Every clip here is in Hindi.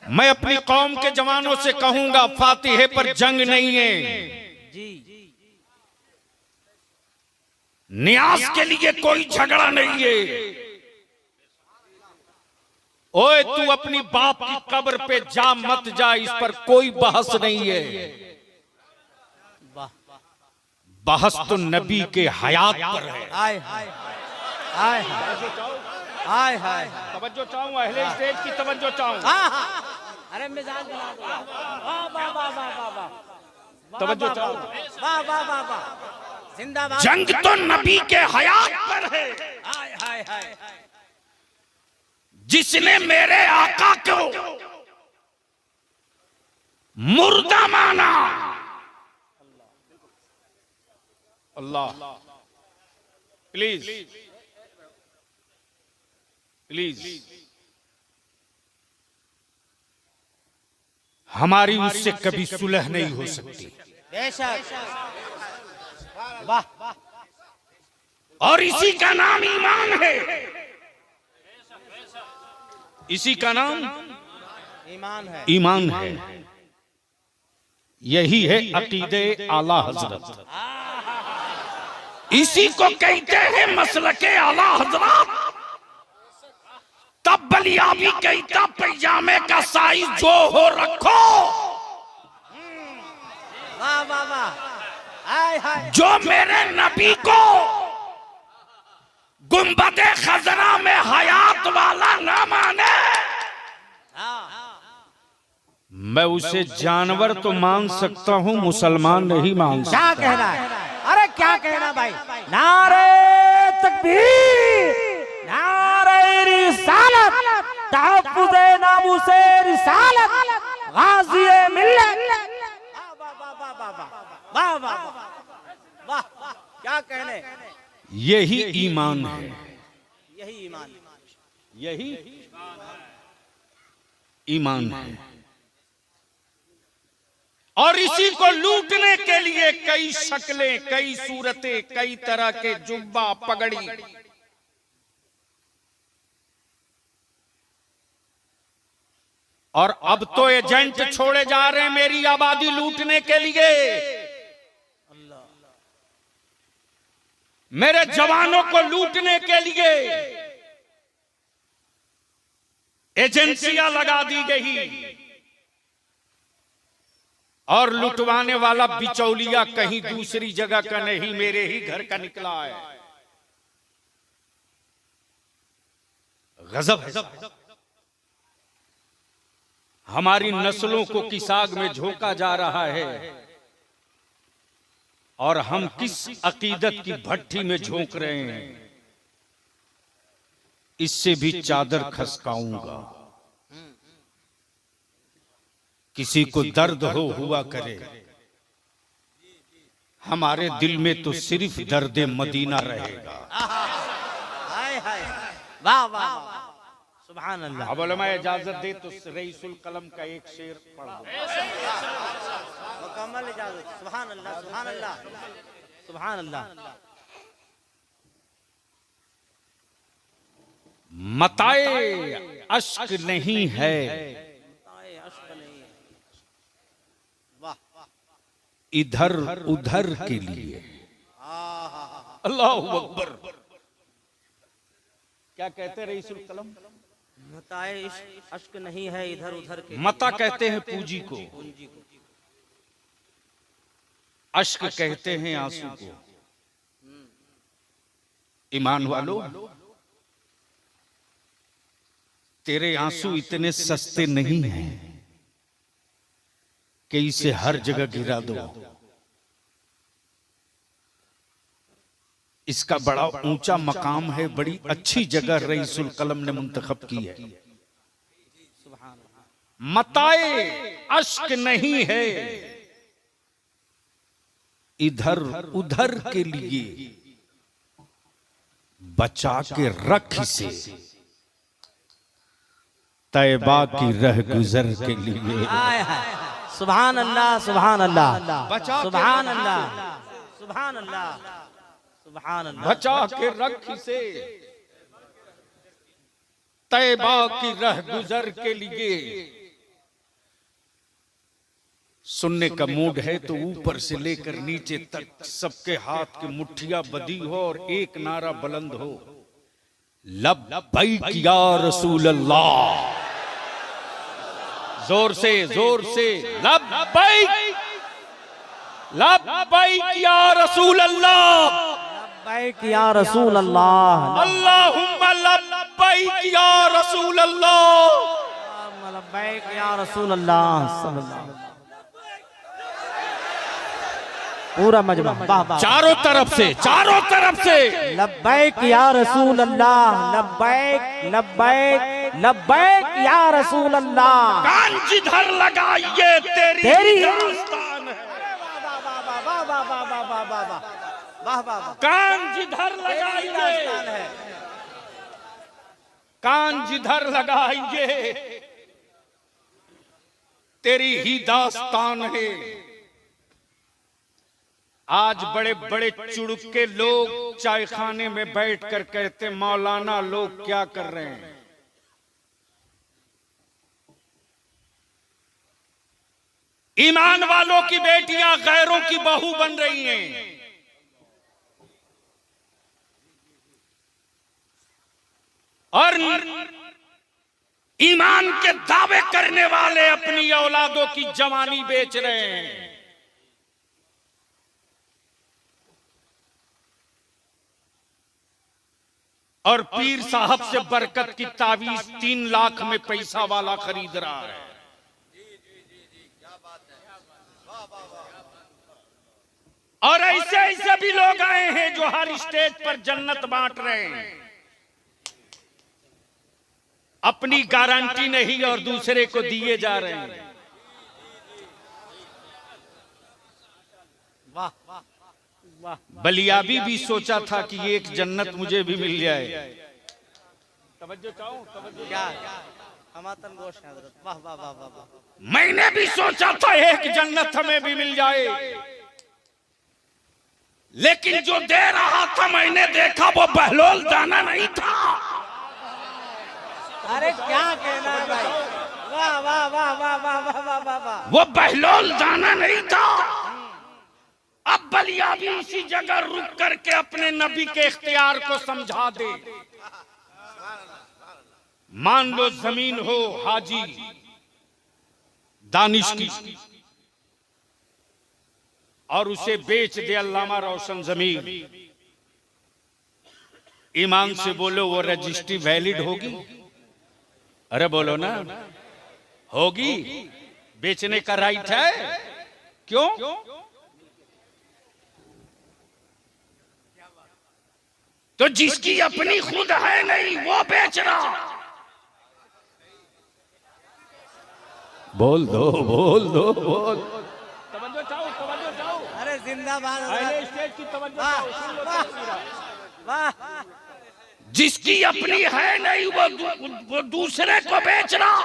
मैं अपनी कौम के जवानों से कहूंगा, फातिहे पर जंग नहीं है, न्यास के लिए कोई झगड़ा नहीं है। ओए तू अपनी बाप की कब्र पे जा मत जा, इस पर कोई बहस नहीं है। बहस तो नबी के हयात पर है। हाय हाय हाय हाय हाय, तवज्जो चाहूं, अहले स्टेज की तवज्जो चाहूं। अरे मिजाज बना दो। वाह वाह वाह वाह वाह, तवज्जो चाहूं। वाह वाह वाह वाह, जिंदाबाद। जंग तो नबी के हयात पर है। हाय हाय हाय, जिसने मेरे आका को मुर्दा माना, अल्लाह प्लीज प्लीज, हमारी उससे कभी सुलह नहीं हो सकती। बेशक, वाह, और इसी का नाम ईमान है, इसी का नाम ईमान है, ईमान है। यही है अकीदे आला हजरत, इसी को कहते हैं मसलके आला हजरत। तब बलियाबी कहता पैजामे का साइज जो हो रखो, वाह वाह वाह, हाय हाय, जो मेरे नबी को गुंबदे खजरा में हयात वाला ना माने, मैं उसे जानवर तो मान सकता हूं, मुसलमान नहीं मान सकता। क्या कहना है? अरे क्या कहना भाई, नारे तकबीर, नारे रिसालत, तहफ्फुज़े नामूसे रिसालत, गाज़िए मिल्लत। वाह वाह वाह वाह वाह वाह वाह वाह, क्या कहने। यही ईमान है, यही ईमान, यही ईमान है। और इसी को लूटने के लिए कई शक्लें, कई सूरतें, कई तरह के जुब्बा पगड़ी, और अब तो एजेंट छोड़े जा रहे हैं मेरी आबादी लूटने के लिए। मेरे जवानों को लूटने के लिए एजेंसियां लगा दी गई, और लुटवाने वाला बिचौलिया कहीं दूसरी जगह का नहीं, मेरे ही घर का निकला है। गजब है। हमारी नस्लों को किस आग में झोंका जा रहा है, और हम किस अकीदत की भट्टी में झोंक रहे हैं। इससे भी चादर खसकाऊंगा। किसी को दर्द हुआ करे, हमारे दिल में तो सिर्फ दर्द मदीना रहेगा। हाय हाय, वाह वाह, सुभान अल्लाह। अब उलमा इजाजत दे तो रईसुल कलम का एक शेर पढ़ दो। मुकम्मल इजाजत। सुभान अल्लाह, सुभान अल्लाह, सुभान अल्लाह। मताए अश्क नहीं है, इधर उधर के लिए। अल्लाहु अकबर। क्या कहते हैं रईसुल कलम? मताए अश्क नहीं है इधर उधर के। मता कहते हैं पूंजी को, अश्क कहते हैं आंसू को। ईमान वालों, तेरे आंसू इतने सस्ते नहीं हैं कि इसे हर जगह गिरा दो। इसका बड़ा ऊंचा मकाम है, बड़ी अच्छी जगह रईसुल कलम ने मुंतखब की है। मताए अश्क नहीं है, इधर उधर के लिए, बचा के रख इसे तैबा की रह गुजर के लिए। सुभान अल्लाह, सुभान अल्लाह, सुभान अल्लाह, सुभान अल्लाह, सुभान अल्लाह। बचा के रख इसे तैबा की रह गुजर के लिए, सुनने का मूड है तो ऊपर से लेकर नीचे तक सबके हाथ की मुट्ठियां बंधी हो और एक नारा बुलंद हो, लब्बैक या रसूल अल्लाह। जोर से लब्बैक लब्बैक या रसूल अल्लाह, लब्बैक या रसूल अल्लाह, अल्लाहुम्मा लब्बैक या रसूल अल्लाह, लब्बैक या रसूल अल्लाह। पूरा मजमा वाह वाह, चारों तरफ से लब्बैक या रसूल अल्लाह, लब्बैक लब्बैक लब्बैक या रसूल अल्लाह। कान जिधर लगाइए तेरी दास्तान है, वाह वाह वाह वाह वाह वाह वाह वाह वाह, कान जिधर लगाइए, कान जिधर लगाइए तेरी ही दास्तान है। आज बड़े बड़े चुड़के लोग चाय खाने में बैठकर कहते मौलाना लोग क्या कर रहे हैं। ईमान वालों की बेटियां गैरों की बहू बन रही हैं। और ईमान के दावे करने वाले अपनी औलादों की जवानी बेच रहे हैं। और पीर साहब से बरकत की तावीज 3 लाख में पैसा वाला खरीद रहा है। और ऐसे ऐसे भी लोग आए हैं जो हर स्टेज पर जन्नत बांट रहे हैं। अपनी गारंटी नहीं और दूसरे को दिए जा रहे हैं। वाह वाह, बलियाबी भी सोचा था कि एक जन्नत मुझे भी मिल जाए। तवज्जो चाहो, तवज्जो। क्या हमातन गोश है हजरत, वाह वाह वाह वाह वाह। मैंने भी सोचा था एक जन्नत हमें भी मिल जाए, लेकिन जो दे रहा था मैंने देखा वो बहलोल दाना नहीं था। अरे क्या कहना है भाई, वाह वाह वाह वाह वाह वाह वाह वाह वाह, वो बहलोल दाना नहीं था। अब बलिया भी इसी जगह रुक करके अपने नबी के इख्तियार को समझा दे। मान लो जमीन हो हाजी दानिश की और उसे बेच दे अल्लामा रोशन जमीन। ईमान से बोलो वो रजिस्ट्री वैलिड होगी? अरे बोलो ना, होगी। बेचने का राइट है। क्यों? तो जिसकी अपनी खुद है नहीं वो बेच रहा। बोल दो तवज्जो चाहो। अरे जिंदाबाद, स्टेज की तवज्जो वाह चाहो। वाह, जिसकी अपनी है नहीं वो दूसरे को बेच रहा।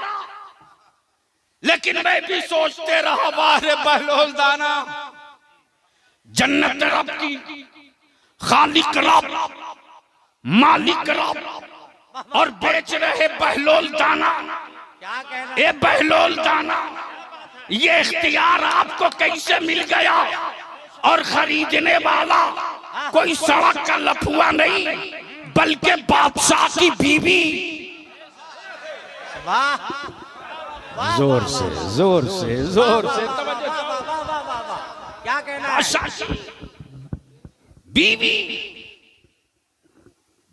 लेकिन मैं भी सोचते रहा, वाह बहलोल दाना, जन्नत रब की, खालिक रब, मालिक रब, और बेच रहे बहलोल दाना। क्या कहना, ए बहलोल दाना, ये इख्तियार आपको कैसे मिल गया? और खरीदने वाला कोई सड़क का लफुआ नहीं, बल्कि बादशाह की बीवी। वाह, जोर से क्या कहना है? बादशाह की बीवी।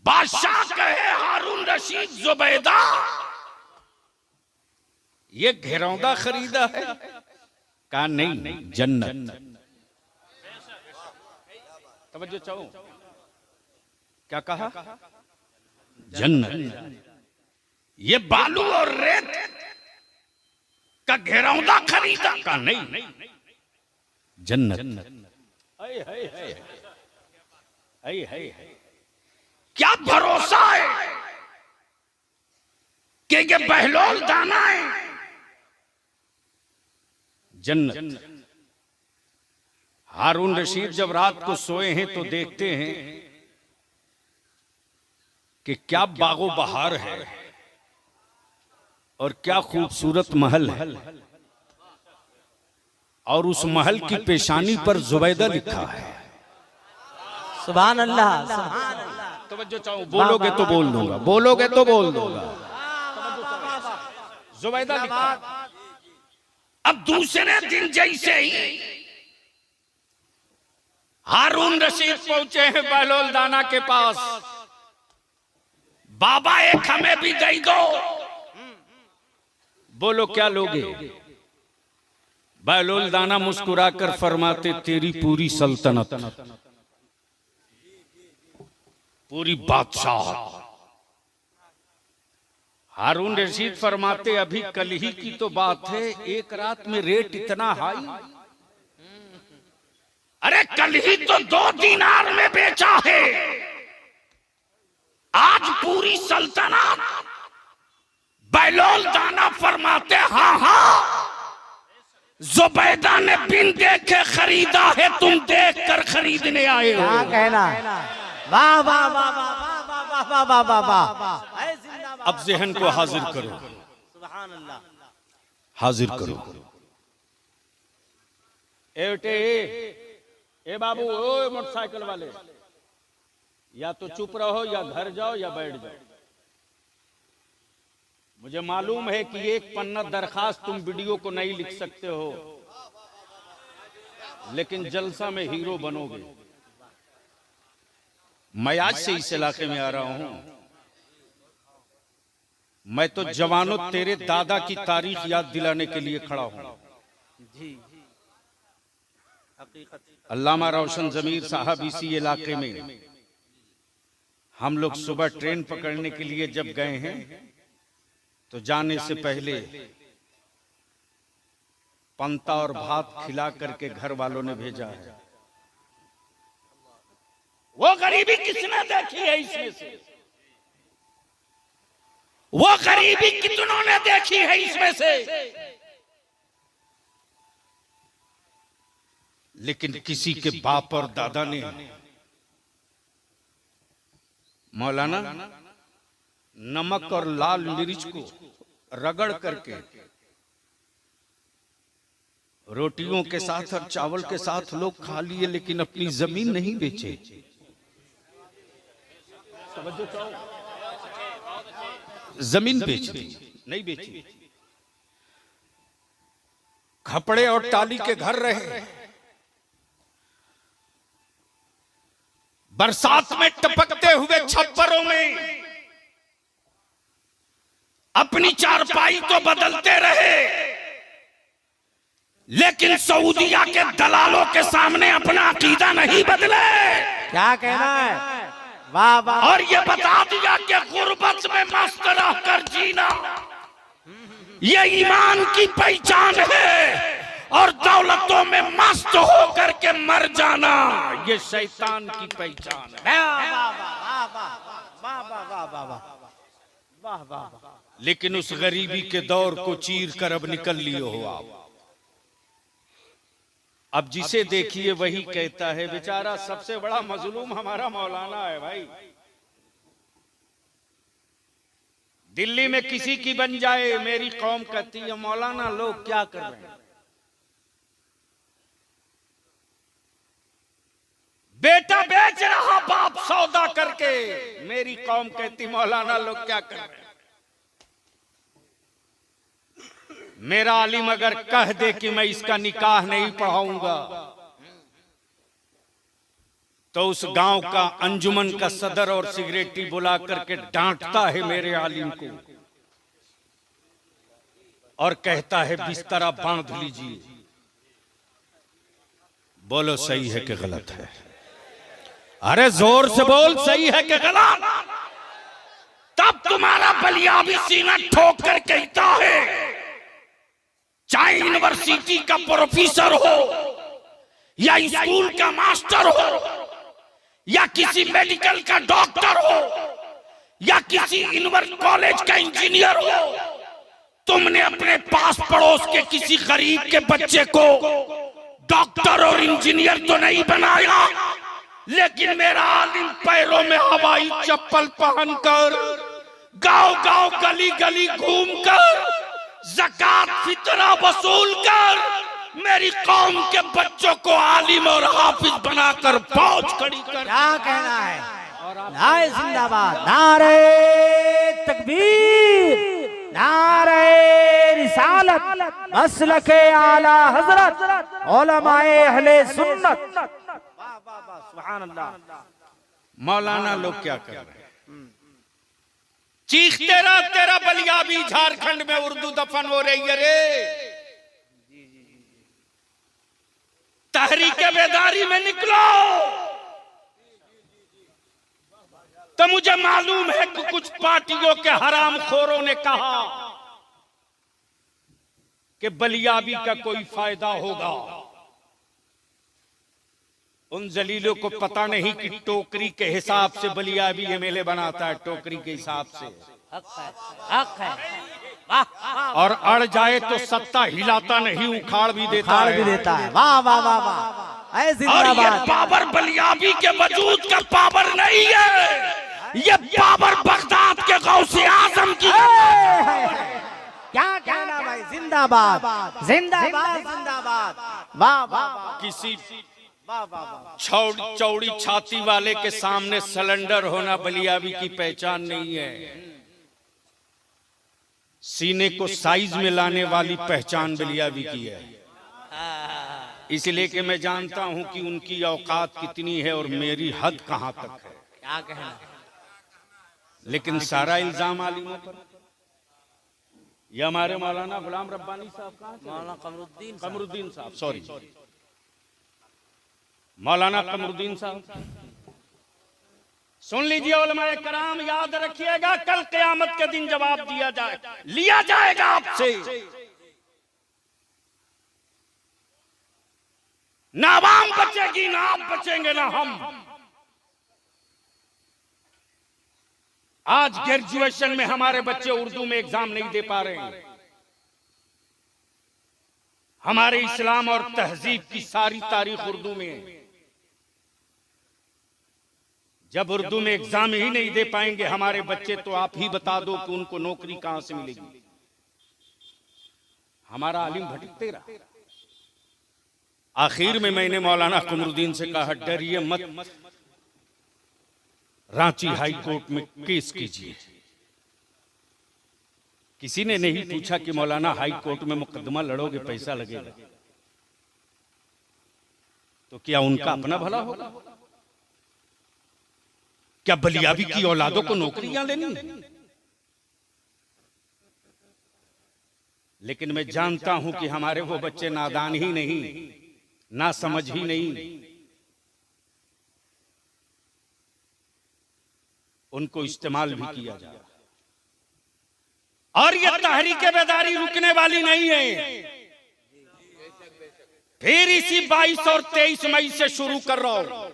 बादशाह कहे हारून रशीद जुबैदा, ये घिरौंदा खरीदा है? कहा नहीं, जन्नत। तवज्जो चाहो। क्या कहा? जन्नत। ये बालू और रेत का घिरौंदा खरीदा? का नहीं, जन्नत। क्या भरोसा है कि ये बहलोल दाना है? जन्नत। हारून रशीद जब रात को सोए हैं तो देखते हैं कि क्या बागो बहार है और क्या खूबसूरत महल है। और उस महल की पेशानी पर जुबैदा लिखा है। सुभान अल्लाह, सुभान अल्लाह। तवज्जो चाहो, बोलोगे तो बोल दूंगा, बोलोगे तो बोल दूंगा। जुबैदा लिखा। अब दूसरे दिन जैसे ही हारून रशीद पहुंचे हैं बहलोल दाना के पास, बाबा एक हमें भी दे दो। बोलो क्या लोगे? बहलोल दाना मुस्कुराकर फरमाते, तेरी पूरी सल्तनत, पूरी बादशाह। हारून रशीद फरमाते, अभी कल ही की तो बात है, एक रात में रेट इतना हाई। अरे कल ही तो 2 दीनार में बेचा है, आज पूरी सल्तनत। बहलोल दाना फरमाते, हाँ हाँ, जुबैदा ने बिन देखे खरीदा है, तुम देख कर खरीदने आए हो। क्या कहना? वाह वाह वाह वाह वाह वाह वाह वाह वाह। अब ज़हन को हाजिर करो, सुभान अल्लाह, हाजिर करो। ए बाबू, ओ मोटरसाइकिल वाले, या तो चुप रहो या घर जाओ या बैठ जाओ। मुझे मालूम है कि एक पन्ना दरखास्त तुम वीडियो को नहीं लिख सकते हो, लेकिन जलसा में हीरो बनोगे। मैं आज से इस इलाके में आ रहा हूं, मैं तो जवानों तेरे दादा की तारीख याद दिलाने के लिए खड़ा हूं। जी हकीकत। अल्लामा रोशन जमीर साहब इसी इलाके में हम लोग सुबह ट्रेन पकड़ने के लिए जब गए हैं, तो जाने से पहले पंता और भात खिला करके घर वालों ने भेजा है। वो गरीबी किसने देखी है इसमें से? वो गरीबी कितनों ने देखी है इसमें से? लेकिन किसी के बाप और दादा ने मौलाना नमक और लाल मिर्च को रगड़ करके रोटियों के साथ और चावल के साथ लोग खा लिए, लेकिन अपनी जमीन नहीं बेचे। जमीन बेच दी, नहीं बेची। खपड़े और टाली के घर रहे, बरसात में टपकते हुए छप्परों में अपनी चारपाई तो बदलते रहे, लेकिन सऊदिया के दलालों के सामने अपना अकीदा नहीं बदले। क्या कहना है? वाह वाह। और ये बता दिया कि गुर्बत में मस्त रहकर जीना ये ईमान की पहचान है, और दौलतों में मस्त होकर के मर जाना ये शैतान की पहचान है। लेकिन उस गरीबी के दौर को चीर कर अब निकल लिए हो आप। अब जिसे देखिए वही कहता है, बेचारा सबसे बड़ा मजलूम हमारा मौलाना है भाई। दिल्ली में किसी की बन जाए, मेरी कौम कहती है मौलाना लोग क्या कर रहे हैं। बेटा बेच रहा बाप सौदा करके, मेरी कौम कहती मौलाना लोग क्या कर रहे हैं। मेरा आलिम अगर कह दे कि मैं इसका निकाह नहीं पढ़ाऊंगा, तो उस गांव का अंजुमन का सदर और सिगरेटी बुला करके डांटता है मेरे आलिम को और कहता है बिस्तरा बांध लीजिए। बोलो सही है कि गलत है? अरे जोर से बोल, सही है कि गलत? तब तुम्हारा बलिया भी सीना ठोक कर कहता है, चाहे यूनिवर्सिटी का प्रोफेसर हो या स्कूल का मास्टर हो या किसी मेडिकल का डॉक्टर हो या किसी कॉलेज का इंजीनियर हो, तुमने अपने पास पड़ोस के किसी गरीब के बच्चे को डॉक्टर और इंजीनियर तो नहीं बनाया, लेकिन मेरा आलिम पैरों में हवाई चप्पल पहनकर गांव गांव गली गली घूमकर ज़कात फितरा वसूल कर मेरी कौम के बच्चों को आलिम और हाफिज बनाकर फौज खड़ी कर। क्या कहना है? नारे जिंदाबाद, नारे तकबीर, नारे रिसालत, मसलके आला हजरत, उलमाए अहले सुन्नत। वाह वाह वाह, सुभान अल्लाह। मौलाना लोग क्या कर रहे हैं? चीखते रहा तेरा बलियाबी झारखंड में उर्दू दफन हो रही है रे। तहरीके बेदारी में निकलो। तो मुझे मालूम है कि कुछ पार्टियों के हरामखोरों ने कहा कि बलियाबी का कोई फायदा होगा। उन जलीलों को पता नहीं कि टोकरी के हिसाब से बलियाबी एमएलए बनाता है, टोकरी के हिसाब से। हक है। और अड़ जाए तो सत्ता हिलाता नहीं, उखाड़ भी देता है। वाह वाह वाह वाह, ऐ जिंदाबाद। और ये पावर बलियाबी के वजूद का पावर नहीं है, ये पावर बगदाद के गौसे आजम की। क्या कहना भाई? जिंदाबाद जिंदाबाद जिंदाबाद। वाह वाह, किसी वाह वाह, चौड़ी छाती वाले के सामने सिलेंडर होना बलियाबी की पहचान नहीं है। सीने को साइज में लाने वाली पहचान बलियाबी की है। इसलिए कि मैं जानता हूं कि उनकी औकात कितनी है और मेरी हद कहां तक है। क्या कहना? लेकिन सारा इल्जाम आलिमों पर। ये हमारे मौलाना गुलाम रब्बानी साहब कहाँ? मौलाना कमरुद्दीन साहब, सॉरी, मौलाना कमरुद्दीन साहब। सुन लीजिए उलमाए कराम, याद रखिएगा, कल क़यामत के दिन जवाब लिया जाएगा आपसे। ना आवाम बचेगी, ना आप बचेंगे, ना हम। आज ग्रेजुएशन में हमारे बच्चे उर्दू में एग्जाम नहीं दे पा रहे हैं। हमारे इस्लाम और तहजीब की सारी तारीख उर्दू में है। जब उर्दू में एग्जाम ही नहीं दे पाएंगे हमारे बच्चे, तो आप ही बता दो कि उनको नौकरी कहां से मिलेगी। हमारा आलिम भटकते रहा। आखिर में मैंने मौलाना कमरुद्दीन से कहा, डरिए मत, रांची हाई कोर्ट में केस कीजिए। किसी ने नहीं पूछा कि मौलाना हाई कोर्ट में मुकदमा लड़ोगे पैसा लगेगा, तो क्या उनका अपना भला होगा? क्या बलियाबी की औलादों को नौकरियां लेनी? लेकिन मैं जानता हूं कि हमारे वो बच्चे नादान ही नहीं, ना समझ ही नहीं, उनको इस्तेमाल भी किया जा रहा। और ये तहरीके बेदारी रुकने वाली नहीं है। फिर इसी 22 और 23 मई से शुरू कर रहा हूं,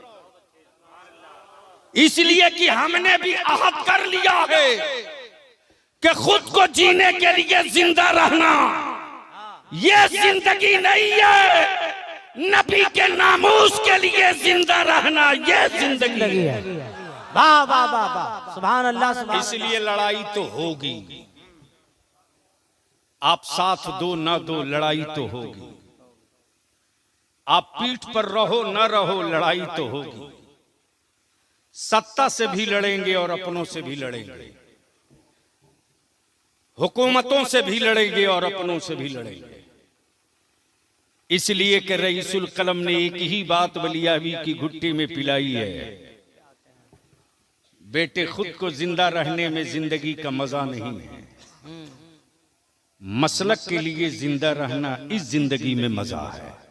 इसलिए कि हमने भी अहद कर लिया है कि खुद को जीने के लिए जिंदा रहना ये जिंदगी नहीं है, नबी के नामूस के लिए जिंदा रहना ये जिंदगी है। वाह वाह वाह वाह, सुभान अल्लाह सुभान। इसलिए लड़ाई तो होगी, आप साथ दो ना दो, लड़ाई तो होगी। आप पीठ पर रहो ना रहो, लड़ाई तो होगी। सत्ता से भी लड़ेंगे और अपनों से भी लड़ेंगे, हुकूमतों से भी लड़ेंगे और अपनों से भी लड़ेंगे। इसलिए कि रईसुल कलम ने एक ही बात बलियाबी की घुट्टी में पिलाई है, बेटे खुद को जिंदा रहने में जिंदगी का मजा नहीं है, मसलक के लिए जिंदा रहना इस जिंदगी में मजा है।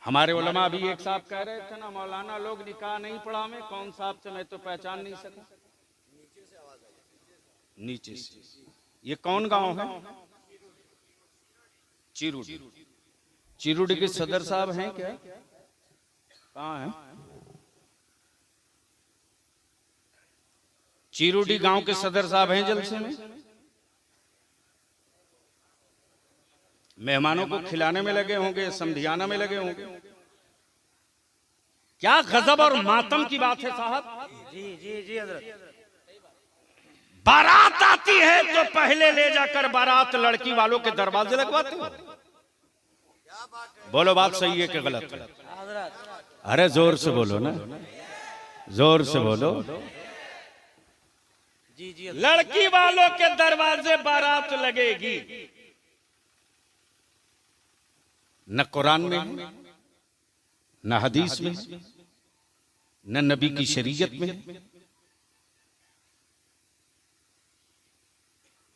हमारे उलमा भी एक साहब कह रहे थे ना, मौलाना लोग निकाह नहीं पढ़ा, में कौन साहब से मैं तो पहचान नहीं सका। नीचे से। ये कौन गांव है? चिरुडी। चिरुडी के सदर साहब हैं क्या? कहाँ हैं? चिरुडी गांव के सदर साहब हैं जलसे में। मेहमानों को खिलाने में लगे होंगे, समधियाना में लगे होंगे। क्या गजब और मातम की बात है साहब। जी जी जी हजरत। बारात आती है तो पहले ले जाकर बारात लड़की वालों के दरवाजे लगवाते हो। बोलो बात सही है कि गलत है? अरे जोर से बोलो ना, जोर से बोलो। जी जी लड़की वालों के दरवाजे बारात लगेगी। न कुरान में है, न हदीस में, न नबी की शरीयत में।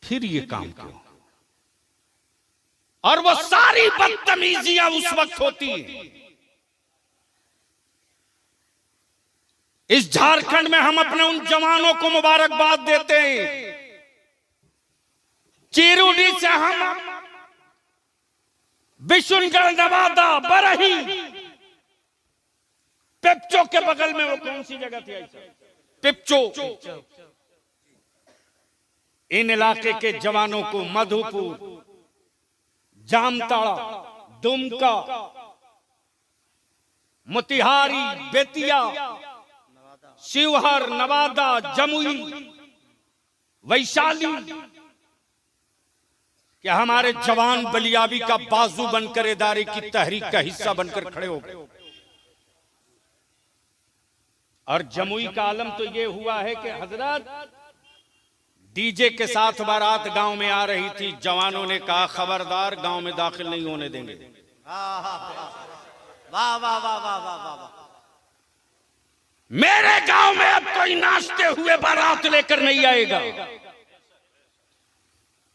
फिर ये काम क्यों? और वो सारी बदतमीजियां उस वक्त होती हैं। इस झारखंड में हम अपने उन जवानों को मुबारकबाद देते हैं। चिरूडी से हम बिशुनगढ़, नवादा, बरही, पिपचो के बगल में वो कौन सी जगह थी? पिपचो। इन इलाके के जवानों को मधुपुर, जामताड़ा, दुमका, मोतिहारी, बेतिया, शिवहर, नवादा, जमुई, वैशाली, क्या हमारे जवान बलियाबी का बाजू बनकर इदारे की तहरीक का हिस्सा बनकर खड़े हो गए। और जमुई का आलम तो ये हुआ है कि हजरत डीजे के साथ बारात गांव में आ रही थी। जवानों ने कहा खबरदार, गांव में दाखिल नहीं होने देंगे। वाह वाह वाह वाह वाह वाह। मेरे गांव में अब कोई नाचते हुए बारात लेकर नहीं आएगा।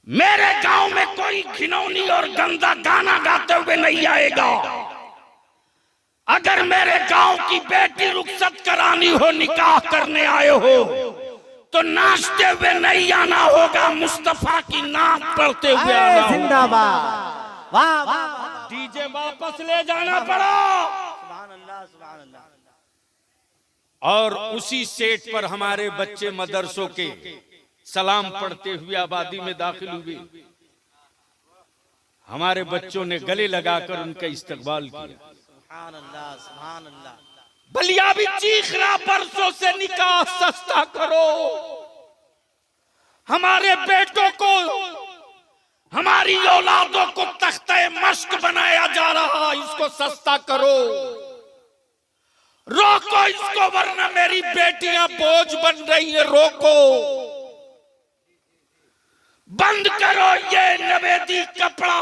मेरे गांव में कोई घिनौनी और गंदा गाना गाते हुए नहीं आएगा। अगर मेरे गांव की बेटी रुखसत करानी हो, निकाह करने आए हो, तो नाचते हुए नहीं आना होगा, मुस्तफा की नात पढ़ते हुए आना होगा। जिंदाबाद। वाह वाह। डीजे वापस ले जाना पड़ा। सुभान अल्लाह, सुभान अल्लाह। और उसी सेट पर हमारे बच्चे मदरसों के सलाम पढ़ते हुए आबादी में दाखिल हुए। हमारे बच्चों ने गले लगाकर उनका इस्तकबाल किया। सुभान अल्लाह, सुभान अल्लाह। बलियाबी चीख रहा, परसों से निकाह सस्ता करो। हमारे बेटों को, हमारी औलादों को तख्ते मश्क बनाया जा रहा, इसको सस्ता करो। रोको इसको, वरना मेरी बेटियां बोझ बन रही है। रोको, बंद करो ये नवेदी कपड़ा,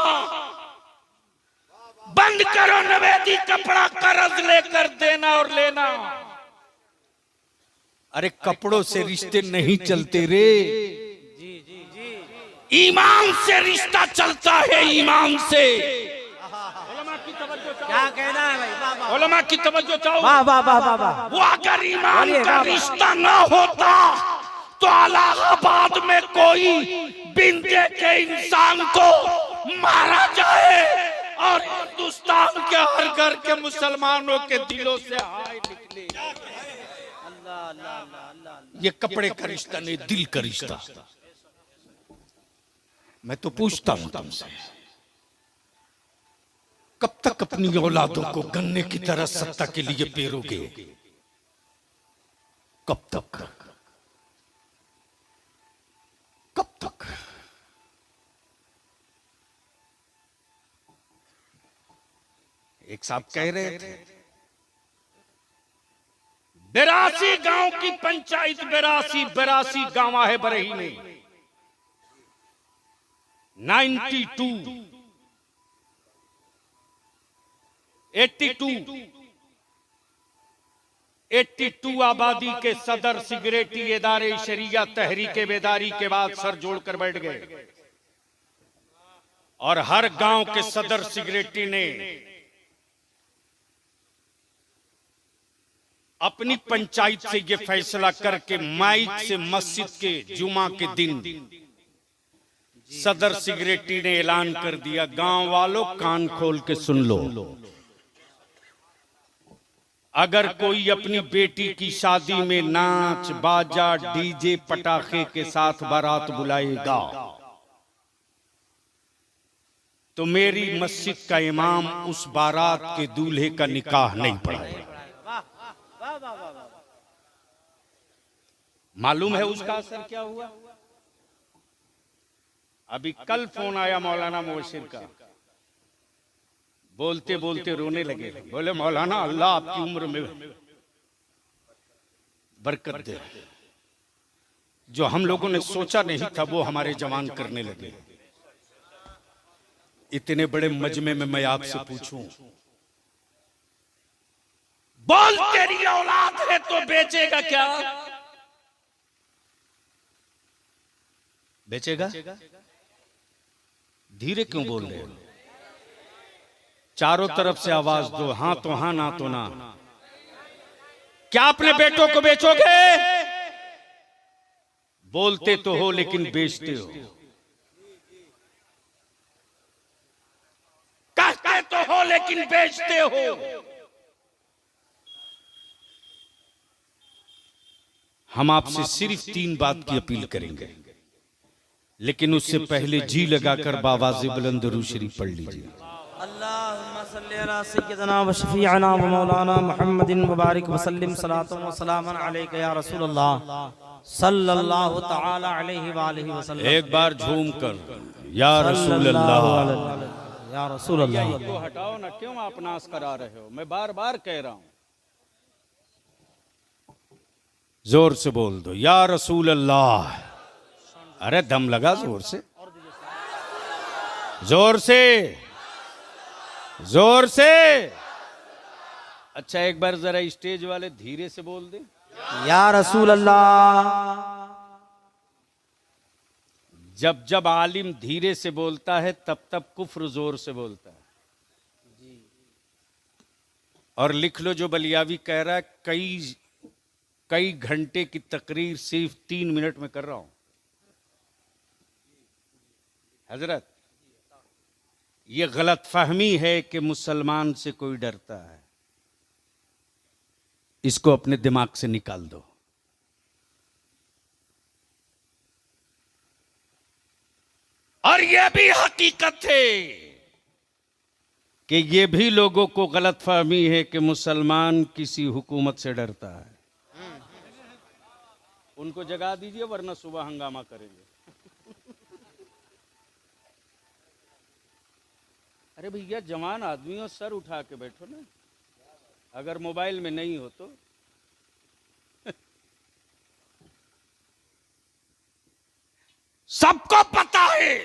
बंद करो नवेदी कपड़ा, कर्ज लेकर देना और लेना। अरे कपड़ों से रिश्ते नहीं चलते रे, जी जी जी। ईमान से रिश्ता चलता है, ईमान से। क्या कहना है भाई? वाह वाह। उलमा की तवज्जो चाहो। वाह वाह वाह वाह वाह। वो अगर ईमान बोलिए, का वाह, वाह। रिश्ता ना होता तो इलाहाबाद में कोई बिंदे के इंसान को मारा जाए और हिंदुस्तान के हर घर के मुसलमानों के दिलों से हाय निकले। अल्लाह अल्लाह अल्लाह अल्लाह। ये कपड़े का रिश्ता नहीं, दिल का रिश्ता। मैं तो पूछता हूं तुमसे, कब तक अपनी औलादों को गन्ने की तरह सत्ता के लिए पेरोगे? कब तक, कब तक? एक साहब कह रहे थे 82 गांव की पंचायत, 82 गांव है बरही में। 82 आबादी के सदर सिगरेटी इदारे शरिया तहरीक बेदारी के बाद सर जोड़कर बैठ गए और हर गांव के सदर सिगरेटी ने अपनी पंचायत से यह फैसला करके माइक से मस्जिद के जुमा के दिन सदर सिगरेटी ने ऐलान कर दिया, गांव वालों कान खोल के सुन लो, अगर कोई अपनी बेटी की शादी में नाच बाजा डीजे पटाखे के साथ बारात बुलाएगा तो मेरी मस्जिद का इमाम उस बारात के दूल्हे का निकाह नहीं पढ़ाएगा। मालूम है उसका असर क्या हुआ? अभी कल फोन आया मौलाना मोहसिर का, बोलते बोलते रोने लगे। बोले मौलाना अल्लाह आपकी उम्र में बरकत दे, जो हम लोगों ने सोचा नहीं था वो हमारे जवान करने लगे। इतने बड़े मजमे में मैं आपसे पूछूं, बोल तेरी औलाद है तो बेचेगा क्या? बेचेगा? धीरे क्यों बोल रहे हो? चारों तरफ से आवाज दो, हां तो हां, ना तो ना। क्या अपने बेटों को बेचोगे? बोलते तो हो लेकिन बेचते हो। कहते तो हो लेकिन बेचते हो। हम आपसे सिर्फ 3 बात की अपील करेंगे, लेकिन उससे पहले जी लगाकर बावाज़े बुलंद दुरूद शरीफ पढ़ लीजिए। अल्लाहुम्मा सल्ली अला सय्यदना व शफीअना व मौलाना मुहम्मदिन मुबारक व सल्लिम सलातन व सलामन अलैका या रसूलल्लाह सल्लल्लाहु तआला अलैहि व आलिहि व सल्लम। एक बार झूम कर या रसूल अल्लाह, या रसूल अल्लाह। तो हटाओ ना, क्यों आप नाश करा रहे हो? मैं बार बार कह रहा हूं, जोर से बोल दो या रसूल अल्लाह। अरे दम लगा, जोर से, जोर से, जोर से। अच्छा एक बार जरा स्टेज वाले धीरे से बोल दे या रसूल अल्लाह। जब जब आलिम धीरे से बोलता है तब तब कुफ्र जोर से बोलता है। और लिख लो जो बलियावी कह रहा है, कई घंटे की तकरीर सिर्फ 3 मिनट में कर रहा हूं। हजरत, ये गलत फहमी है कि मुसलमान से कोई डरता है। इसको अपने दिमाग से निकाल दो। और यह भी हकीकत है कि ये भी लोगों को गलत फहमी है कि मुसलमान किसी हुकूमत से डरता है। उनको जगा दीजिए वरना सुबह हंगामा करेंगे। अरे भैया जवान आदमी हो, सर उठा के बैठो ना, अगर मोबाइल में नहीं हो तो। सबको पता है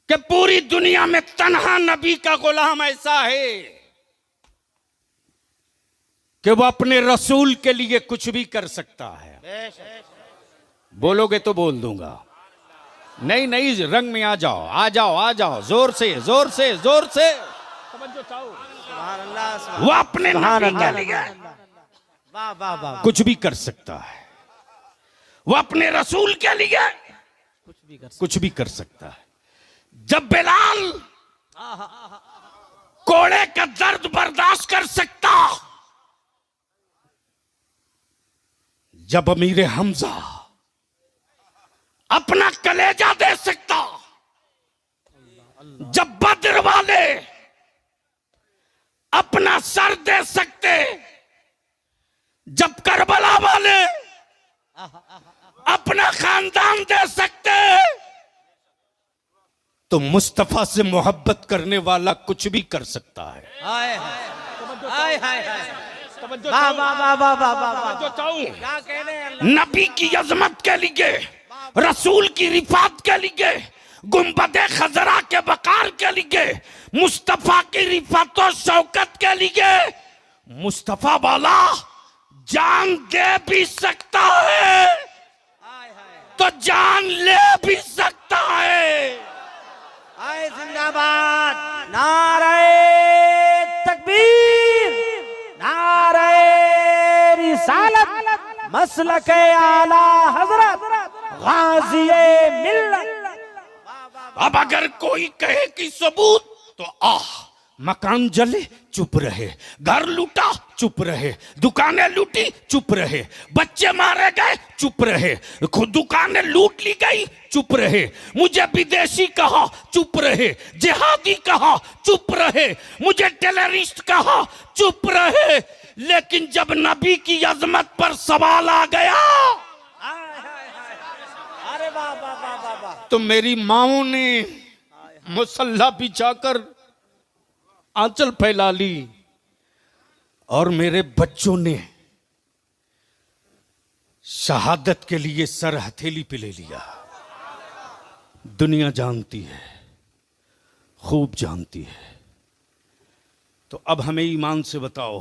कि पूरी दुनिया में तन्हा नबी का गुलाम ऐसा है कि वो अपने रसूल के लिए कुछ भी कर सकता है। बोलोगे तो बोल दूंगा। नहीं नहीं, रंग में आ जाओ, आ जाओ, आ जाओ, जोर से, जोर से, जोर से। वो अपने नबी के लिए कुछ भी कर सकता है। वो अपने रसूल के लिए कुछ भी कर सकता है। जब बिलाल कोड़े का दर्द बर्दाश्त कर सकता, जब अमीर हमजा अपना कलेजा दे सकता, जब बद्र वाले अपना सर दे सकते, जब करबला वाले अपना खानदान दे सकते, तो मुस्तफा से मोहब्बत करने वाला कुछ भी कर सकता है। हाय हाय हाय हाय, वाह वाह वाह वाह वाह। क्या कह रहे हैं? नबी की अजमत के लिए, रसूल की रिफात के लिए, गुंबदे खजरा के वकार के लिए, मुस्तफा की रिफात और शौकत के लिए मुस्तफा वाला जान दे भी सकता है तो जान ले भी सकता है। आए जिंदाबाद, नारे तकबीर, नारे रिसालत, मसलके आला हजरत, गाज़िए मिल्लत। अब अगर कोई कहे कि सबूत, तो आह, मकान जले चुप रहे, घर लूटा चुप रहे, दुकानें लूटी चुप रहे, बच्चे मारे गए चुप रहे, खुद दुकानें लूट ली गई चुप रहे, मुझे विदेशी कहा चुप रहे, जिहादी कहा चुप रहे, मुझे टेररिस्ट कहा चुप रहे। लेकिन जब नबी की अजमत पर सवाल आ गया, तो मेरी माओ ने मुसल्ला बिछाकर आंचल फैला ली और मेरे बच्चों ने शहादत के लिए सर हथेली पे ले लिया। दुनिया जानती है, खूब जानती है। तो अब हमें ईमान से बताओ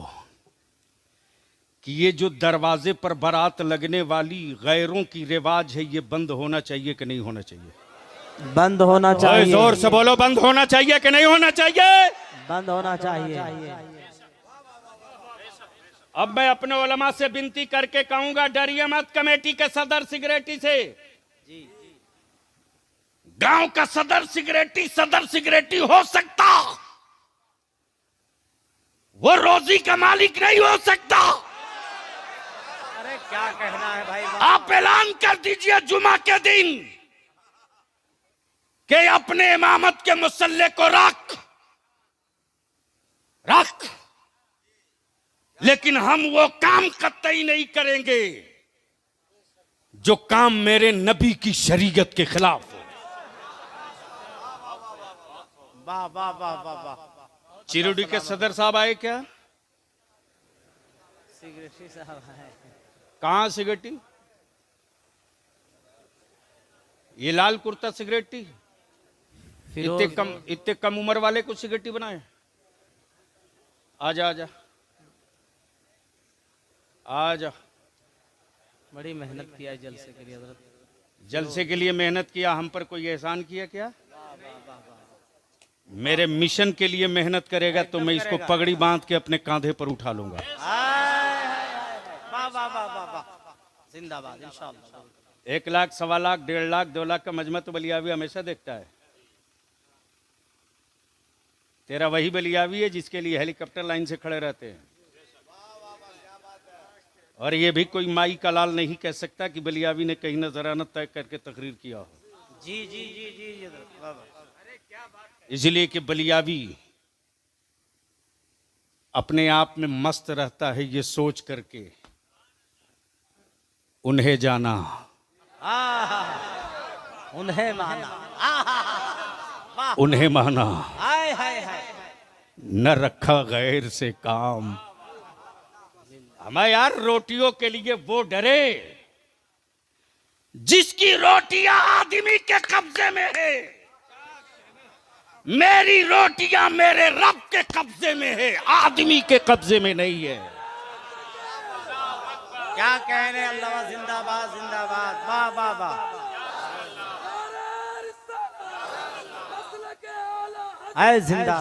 कि ये जो दरवाजे पर बारात लगने वाली गैरों की रिवाज है, ये बंद होना चाहिए कि नहीं होना चाहिए? बंद होना चाहिए। जोर से बोलो, बंद होना चाहिए कि नहीं होना चाहिए? बंद होना चाहिए। अब मैं अपने उलमा से विनती करके कहूंगा, डरिए मत कमेटी के सदर सिगरेटी से। गांव का सदर सिगरेटी हो सकता, वो रोजी का मालिक नहीं हो सकता। अरे क्या कहना है भाई? आप ऐलान कर दीजिए जुमा के दिन कि अपने इमामत के मुसल्ले को रख, लेकिन हम वो काम कतई नहीं करेंगे जो काम मेरे नबी की शरीयत के खिलाफ हो। वाह वाह वाह वाह वाह। चिरुडी के सदर साहब आए क्या? सिगरेटी साहब आए। कहां सिगरेटी? ये लाल कुर्ता सिगरेटी? इतने कम उम्र वाले को सिगरेटी बनाए? आजा आजा आजा। बड़ी मेहनत किया जलसे के लिए हजरत। जलसे के लिए मेहनत किया, हम पर कोई एहसान किया क्या? मेरे मिशन के लिए मेहनत करेगा तो मैं इसको पगड़ी बांध के अपने कांधे पर उठा लूंगा। जिंदाबाद इंशाअल्लाह। 1 लाख, 1.25 लाख, 1.5 लाख, 2 लाख का मजमा तो बलियावी हमेशा देखता है। तेरा वही बलियावी है जिसके लिए हेलीकॉप्टर लाइन से खड़े रहते हैं। और ये भी कोई माई का लाल नहीं कह सकता कि बलियावी ने कहीं नजराना तय करके तकरीर किया हो। जी जी जी जी। इसलिए कि बलियावी अपने आप में मस्त रहता है ये सोच करके उन्हें जाना, उन्हें माना, उन्हें माना, हाय हाय हाय। न रखा गैर से काम। हमें यार रोटियों के लिए वो डरे जिसकी रोटियां आदमी के कब्जे में है। मेरी रोटियां मेरे रब के कब्जे में है, आदमी के कब्जे में नहीं है। क्या कह रहे? अल्लाह जिंदाबाद जिंदाबाद। वाह वाह वाह। आए जिंदा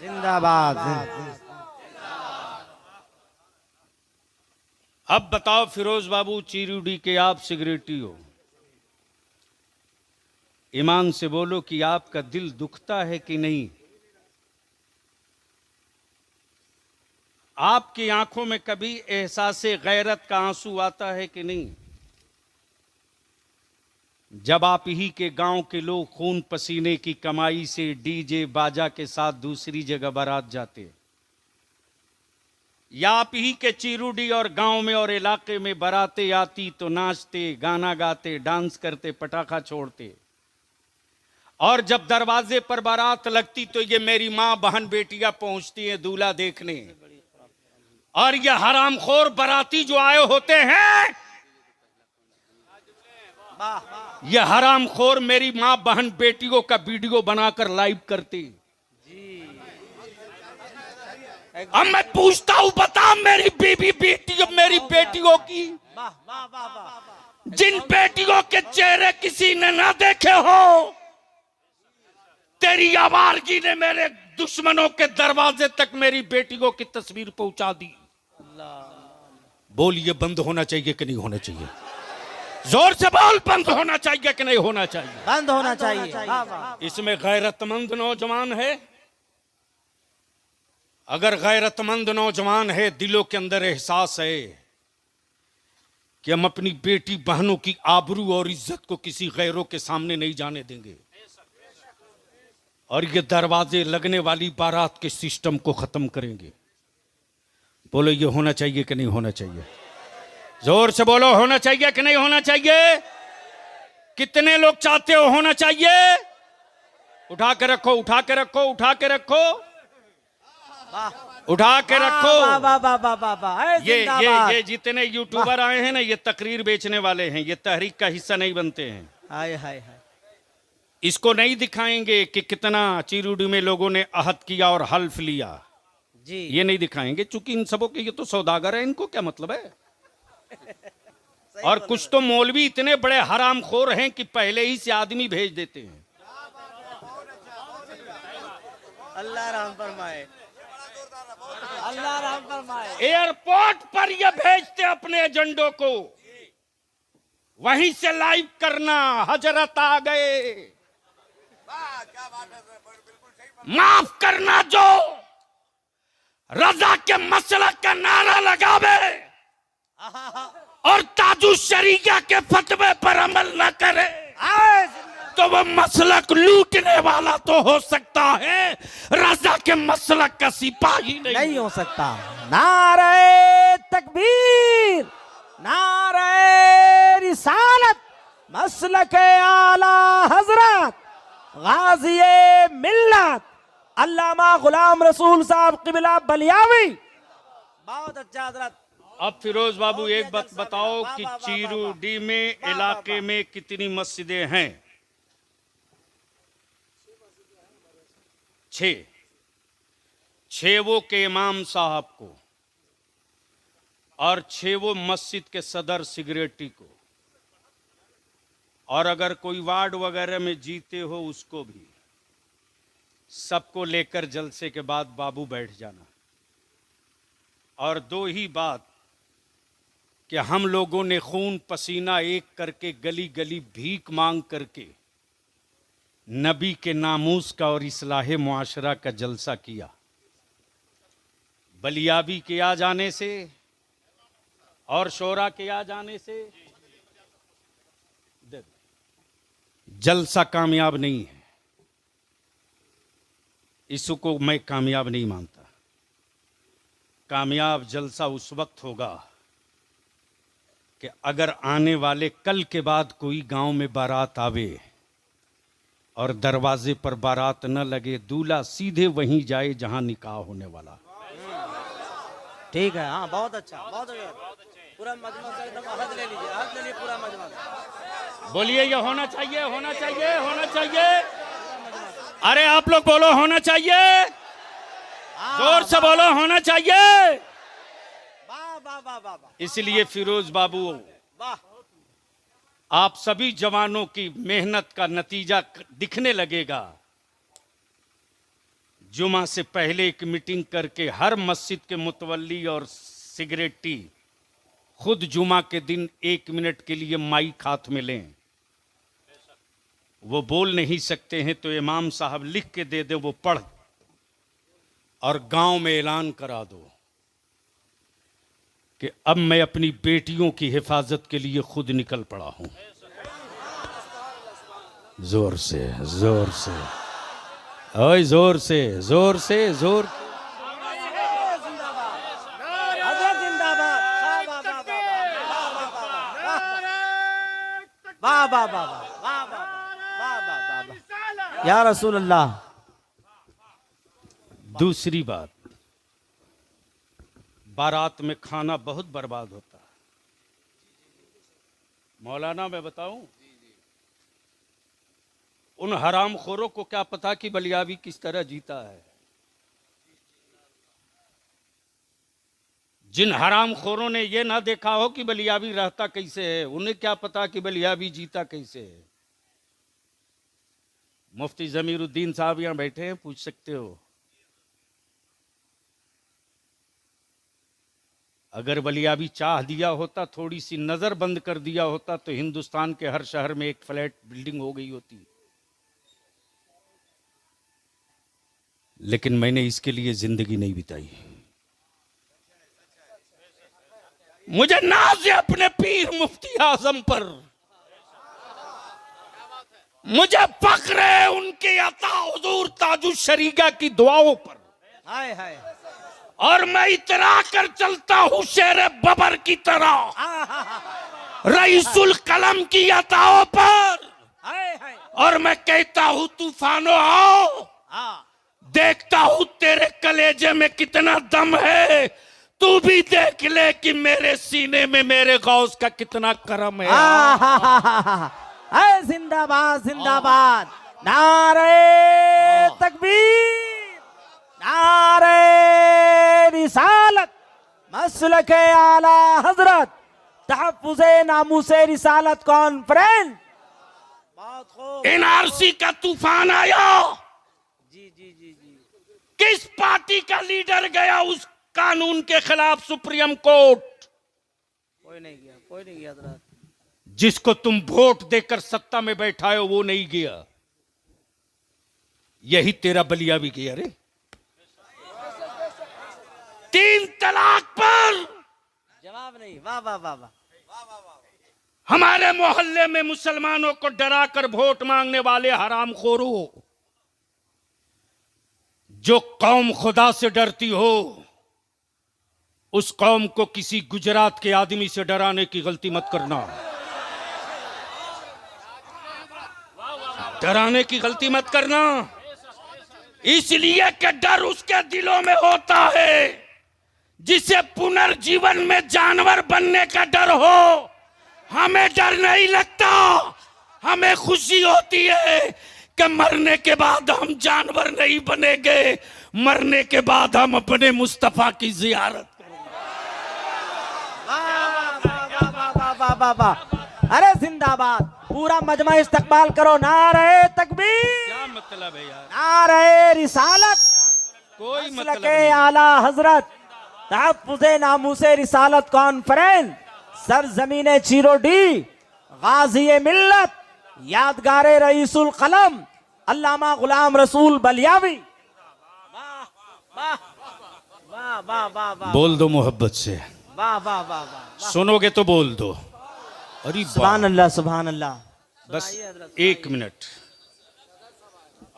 जिंदाबाद। अब बताओ फिरोज बाबू चिरुडी के आप सिगरेटी हो, ईमान से बोलो कि आपका दिल दुखता है कि नहीं? आपकी आंखों में कभी एहसासे गैरत का आंसू आता है कि नहीं? जब आप ही के गांव के लोग खून पसीने की कमाई से डीजे बाजा के साथ दूसरी जगह बारात जाते, या आप ही के चिरुडी और गांव में और इलाके में बारातें आती तो नाचते, गाना गाते, डांस करते, पटाखा छोड़ते, और जब दरवाजे पर बारात लगती तो ये मेरी मां बहन बेटियां पहुंचती हैं दूल्हा देखने, और ये हरामखोर बाराती जो आए होते हैं, ये हरामखोर मेरी मां बहन बेटियों का वीडियो बनाकर लाइव करती। अब मैं पूछता हूं, बता मेरी बीवी बेटियों, मेरी बेटियों की, जिन बेटियों के चेहरे किसी ने ना देखे हो, तेरी आवारगी ने मेरे दुश्मनों के दरवाजे तक मेरी बेटियों की तस्वीर पहुंचा दी। बोल, ये बंद होना चाहिए कि नहीं होना चाहिए? जोर से बोल, बंद होना चाहिए कि नहीं होना चाहिए? बंद होना चाहिए। इसमें गैरतमंद नौजवान है। अगर गैरतमंद नौजवान है, दिलों के अंदर एहसास है कि हम अपनी बेटी बहनों की आबरू और इज्जत को किसी गैरों के सामने नहीं जाने देंगे, और ये दरवाजे लगने वाली बारात के सिस्टम को खत्म करेंगे। बोलो ये होना चाहिए कि नहीं होना चाहिए? जोर से बोलो, होना चाहिए कि नहीं होना चाहिए? कितने लोग चाहते हो होना चाहिए? उठा के रखो, उठा के रखो, उठा के रखो, उठा के रखो। ये जितने यूट्यूबर आए हैं ना, ये तकरीर बेचने वाले हैं, ये तहरीक का हिस्सा नहीं बनते हैं। हाय हाय हाय। इसको नहीं दिखाएंगे कि कितना चीरुडी में लोगों ने अहद किया और हल्फ लिया जी, ये नहीं दिखाएंगे, चूंकि इन सबों के ये तो सौदागर है, इनको क्या मतलब है। और कुछ तो मौलवी इतने बड़े हरामखोर हैं कि पहले ही से आदमी भेज देते हैं। अल्लाह रहम फरमाए, अल्लाह रहम फरमाए। एयरपोर्ट पर ये भेजते अपने एजेंडों को, वहीं से लाइव करना, हजरत आ गए। माफ करना जो रजा के मसलक का नारा लगावे और ताजु शरीया के फतवे पर अमल न करे, तो वो मसलक लूटने वाला तो हो सकता है, रजा के मसलक का सिपाही नहीं हो सकता। नारे तकबीर, नारे रिसालत, मसलके आला हजरत, गाज़िए मिल्लत अल्लामा गुलाम रसूल साहब क़िबला बलियावी। बहुत अच्छा हजरत। अब फिरोज बाबू एक बात बताओ कि चीरुडी में इलाके में कितनी मस्जिदें हैं? 6 वो के इमाम साहब को और 6 वो मस्जिद के सदर सिगरेटी को, और अगर कोई वार्ड वगैरह में जीते हो उसको भी, सबको लेकर जलसे के बाद बाबू बैठ जाना। और 2 ही बात कि हम लोगों ने खून पसीना एक करके गली गली भीख मांग करके नबी के नामूस का और इस्लाह मुआशरा का जलसा किया। बलियाबी के आ जाने से और शोरा के आ जाने से जलसा कामयाब नहीं है। इसको मैं कामयाब नहीं मानता। कामयाब जलसा उस वक्त होगा कि अगर आने वाले कल के बाद कोई गांव में बारात आवे और दरवाजे पर बारात न लगे, दूल्हा सीधे वहीं जाए जहां निकाह होने वाला। ठीक है, हाँ बहुत अच्छा, बहुत अच्छा। पूरा मजमा से एकदम हद ले लीजिए, हद ले लीजिए पूरा मजमा। बोलिए ये होना चाहिए, होना चाहिए, होना चाहिए। अरे आप लोग बोलो होना चाहिए, जोर से बोलो होना चाहिए। इसलिए फिरोज बाबू, आप सभी जवानों की मेहनत का नतीजा दिखने लगेगा। जुमा से पहले एक मीटिंग करके हर मस्जिद के मुतवल्ली और सिगरेटी खुद जुमा के दिन 1 मिनट के लिए माइक हाथ में लें। वो बोल नहीं सकते हैं तो इमाम साहब लिख के दे दे, वो पढ़ और गांव में ऐलान करा दो कि अब मैं अपनी बेटियों की हिफाजत के लिए खुद निकल पड़ा हूं। जोर से, जोर से, ओए जोर से, जोर से, जोर। वाह वाह वाह या रसूल अल्लाह। दूसरी बात, बारात में खाना बहुत बर्बाद होता है। मौलाना मैं बताऊं, उन हरामखोरों को क्या पता कि बलियाबी किस तरह जीता है। जिन हरामखोरों ने यह ना देखा हो कि बलियाबी रहता कैसे है, उन्हें क्या पता कि बलियाबी जीता कैसे है। मुफ्ती जमीरुद्दीन साहब यहां बैठे हैं, पूछ सकते हो। अगर बलियाबी चाह दिया होता, थोड़ी सी नजर बंद कर दिया होता, तो हिंदुस्तान के हर शहर में एक फ्लैट बिल्डिंग हो गई होती। लेकिन मैंने इसके लिए जिंदगी नहीं बिताई। मुझे नाज है अपने पीर मुफ्ती आजम पर, मुझे फख्र है उनके अता हुजूर तू शरीका की दुआओं पर, हाय हाय और मैं इतरा कर चलता हूँ शेर बबर की तरह रईसुल कलम की अताओं पर। हाय हाय और मैं कहता हूँ तूफानो आओ, हाँ देखता हूँ तेरे कलेजे में कितना दम है, तू भी देख ले कि मेरे सीने में मेरे गौस का कितना करम है। हाय जिंदाबाद जिंदाबाद, नारे तकबीर, नारे रिसालत, मसलके आला हजरत, तहफ्फुज़े नामूसे रिसालत कॉन्फ्रेंस। बहुत खूब। एनआरसी का तूफान आया, जी जी जी जी, किस पार्टी का लीडर गया उस कानून के खिलाफ सुप्रीम कोर्ट? कोई नहीं गया, कोई नहीं गया हजरत। जिसको तुम वोट देकर सत्ता में बैठाए हो वो नहीं गया, यही तेरा बलिया भी गया रे। 3 तलाक पर जवाब नहीं, वाह वाह वाह वाह, हमारे मोहल्ले में मुसलमानों को डराकर वोट मांगने वाले हरामखोरों, जो कौम खुदा से डरती हो उस कौम को किसी गुजरात के आदमी से डराने की गलती मत करना, डराने की गलती मत करना, इसलिए कि डर उसके दिलों में होता है जिसे पुनर्जीवन में जानवर बनने का डर हो। हमें डर नहीं लगता, हमें खुशी होती है कि मरने के बाद हम जानवर नहीं बनेंगे, मरने के बाद हम अपने मुस्तफा की जियारत करेंगे। वाह वाह वाह, अरे जिंदाबाद, पूरा मजमा इस्तकबाल करो, नारे तकबीर, क्या मतलब है यार, नारे रिसालत, कोई मतलब मसलके नहीं। आला हजरत, तहफ्फुज़े नामूसे रिसालत कॉन्फ्रेंस, सरजमीने चीरोडी, गाज़ी मिल्लत, यादगारे रईसुल कलम, अल्लामा गुलाम रसूल बलियावी। वाह वाह वाह वाह वाह वाह, बोल दो मोहब्बत से, वाह वाह वाह वाह, सुनोगे तो बोल दो। अरे सुभान अल्लाह सुभान अल्लाह। बस 1 मिनट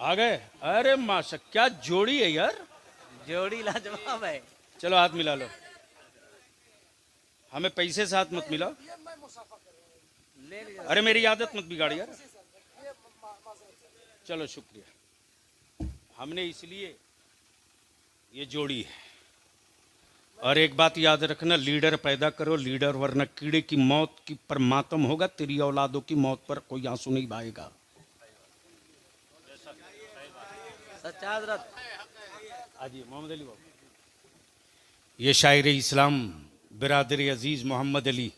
आ गए। अरे माशा क्या जोड़ी है यार, जोड़ी लाजवाब है। चलो हाथ मिला लो, हमें पैसे से हाथ मत मिलाओ, अरे मेरी आदत मत बिगाड़ यार। चलो शुक्रिया, हमने इसलिए ये जोड़ी है। और एक बात याद रखना, लीडर पैदा करो लीडर, वरना कीड़े की मौत की पर मातम होगा, तेरी औलादों की मौत पर कोई आंसू नहीं बहाएगा। सच्चा हजरत। आजी मोहम्मद अली बाबू, ये शायर इस्लाम बिरादर अजीज मोहम्मद अली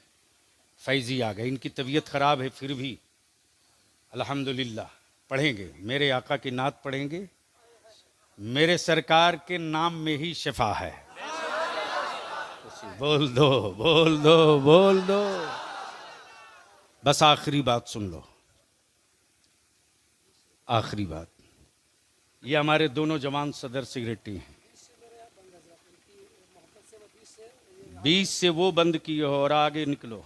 फैजी आ गए, इनकी तबीयत ख़राब है फिर भी अल्हम्दुलिल्लाह पढ़ेंगे, मेरे आका की नात पढ़ेंगे, मेरे सरकार के नाम में ही शिफा है। बोल दो बोल दो बोल दो। बस आखिरी बात सुन लो, आखिरी बात, ये हमारे दोनों जवान सदर सिगरेटी हैं, 20 से वो बंद किए हो और आगे निकलो।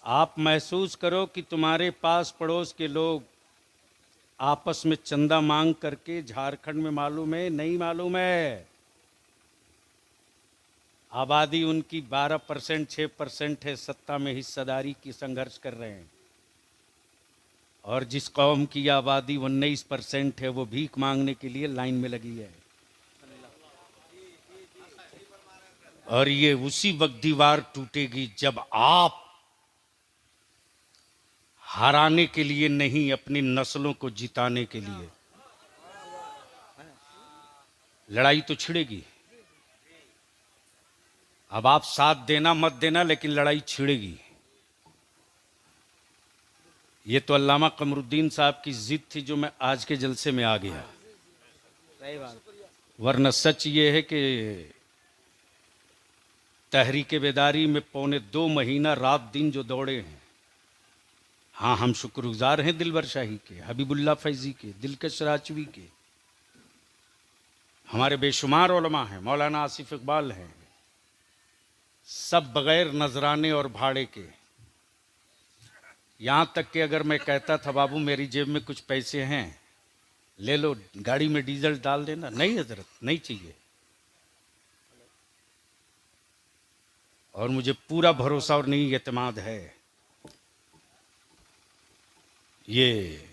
आप महसूस करो कि तुम्हारे पास पड़ोस के लोग आपस में चंदा मांग करके, झारखंड में मालूम है नहीं मालूम है, आबादी उनकी 12% 6% है, सत्ता में हिस्सेदारी की संघर्ष कर रहे हैं, और जिस कौम की आबादी 19% है वो भीख मांगने के लिए लाइन में लगी है। और ये उसी वक्त दीवार टूटेगी जब आप हराने के लिए नहीं, अपनी नस्लों को जिताने के लिए। लड़ाई तो छिड़ेगी, अब आप साथ देना मत देना, लेकिन लड़ाई छिड़ेगी। ये तो अल्लामा कमरुद्दीन साहब की जिद थी जो मैं आज के जलसे में आ गया, सही बात। वरना सच ये है कि तहरीक बेदारी में 2.25 महीना रात दिन जो दौड़े हैं, हाँ हम शुक्रगुजार हैं दिलवर शाही के, हबीबुल्लाह फैजी के, दिलकश राजवी के, हमारे बेशुमार उलमा हैं, मौलाना आसिफ इकबाल हैं, सब बगैर नजराने और भाड़े के। यहाँ तक कि अगर मैं कहता था बाबू मेरी जेब में कुछ पैसे हैं ले लो, गाड़ी में डीजल डाल देना। नहीं हजरत, नहीं चाहिए। और मुझे पूरा भरोसा और नहीं एतमाद है। ये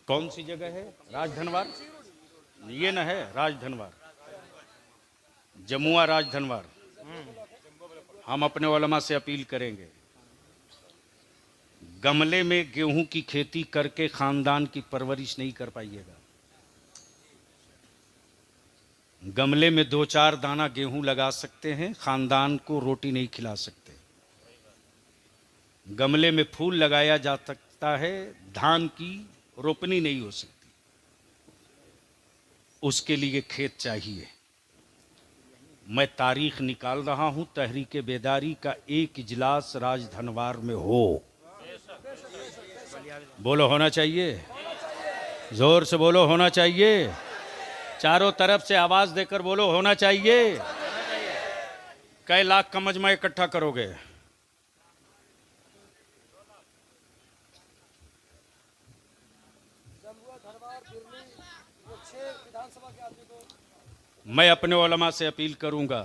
कौन सी जगह है? राजधनवार, ये ना है राजधनवार, जमुआ राजधनवार। हम अपने उलमा से अपील करेंगे, गमले में गेहूं की खेती करके खानदान की परवरिश नहीं कर पाइएगा। गमले में 2-4 दाना गेहूं लगा सकते हैं, खानदान को रोटी नहीं खिला सकते। गमले में फूल लगाया जा सकता है, धान की रोपनी नहीं हो सकती। उसके लिए खेत चाहिए। मैं तारीख निकाल रहा हूं, तहरीक बेदारी का एक इजलास राजधनवार में हो। बोलो होना चाहिए, जोर से बोलो होना चाहिए। चारों तरफ से आवाज देकर बोलो होना चाहिए। कई लाख का मजमा इकट्ठा करोगे? मैं अपने उलमा से अपील करूंगा